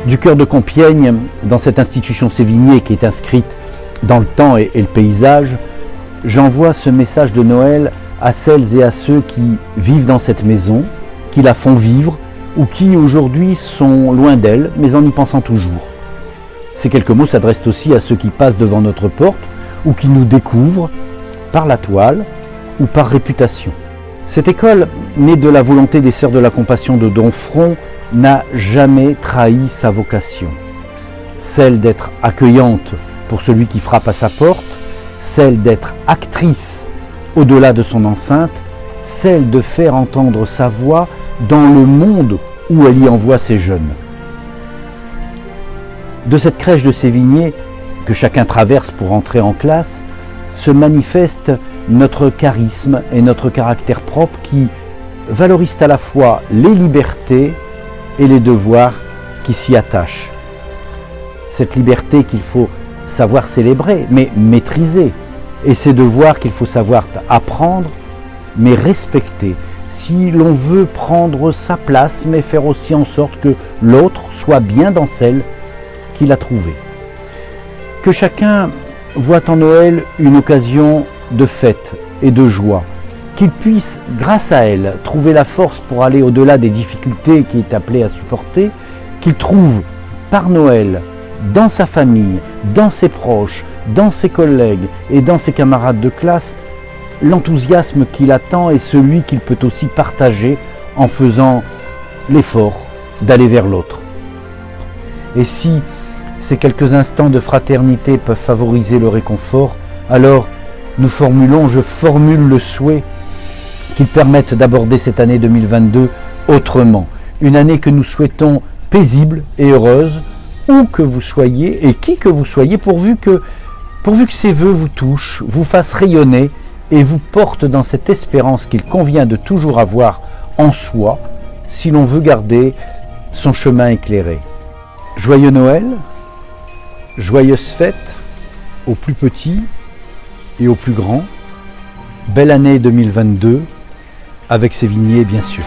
Du cœur de Compiègne, dans cette institution Sévigné qui est inscrite dans le temps et le paysage, j'envoie ce message de Noël à celles et à ceux qui vivent dans cette maison, qui la font vivre ou qui aujourd'hui sont loin d'elle, mais en y pensant toujours. Ces quelques mots s'adressent aussi à ceux qui passent devant notre porte ou qui nous découvrent par la toile ou par réputation. Cette école, née de la volonté des Sœurs de la Compassion de Domfront, n'a jamais trahi sa vocation, celle d'être accueillante pour celui qui frappe à sa porte, celle d'être actrice au-delà de son enceinte, celle de faire entendre sa voix dans le monde où elle y envoie ses jeunes. De cette crèche de Sévigné, que chacun traverse pour entrer en classe, se manifeste notre charisme et notre caractère propre qui valorisent à la fois les libertés et les devoirs qui s'y attachent. Cette liberté qu'il faut savoir célébrer, mais maîtriser, et ces devoirs qu'il faut savoir apprendre, mais respecter, si l'on veut prendre sa place, mais faire aussi en sorte que l'autre soit bien dans celle qu'il a trouvée. Que chacun voit en Noël une occasion de fête et de joie, qu'il puisse, grâce à elle, trouver la force pour aller au-delà des difficultés qu'il est appelé à supporter, qu'il trouve par Noël, dans sa famille, dans ses proches, dans ses collègues et dans ses camarades de classe, l'enthousiasme qu'il attend est celui qu'il peut aussi partager en faisant l'effort d'aller vers l'autre. Et si ces quelques instants de fraternité peuvent favoriser le réconfort, alors je formule le souhait qu'ils permettent d'aborder cette année 2022 autrement. Une année que nous souhaitons paisible et heureuse, où que vous soyez et qui que vous soyez, pourvu que ces vœux vous touchent, vous fassent rayonner et vous portent dans cette espérance qu'il convient de toujours avoir en soi, si l'on veut garder son chemin éclairé. Joyeux Noël, joyeuses fêtes aux plus petits et aux plus grands. Belle année 2022, avec Sévigné bien sûr.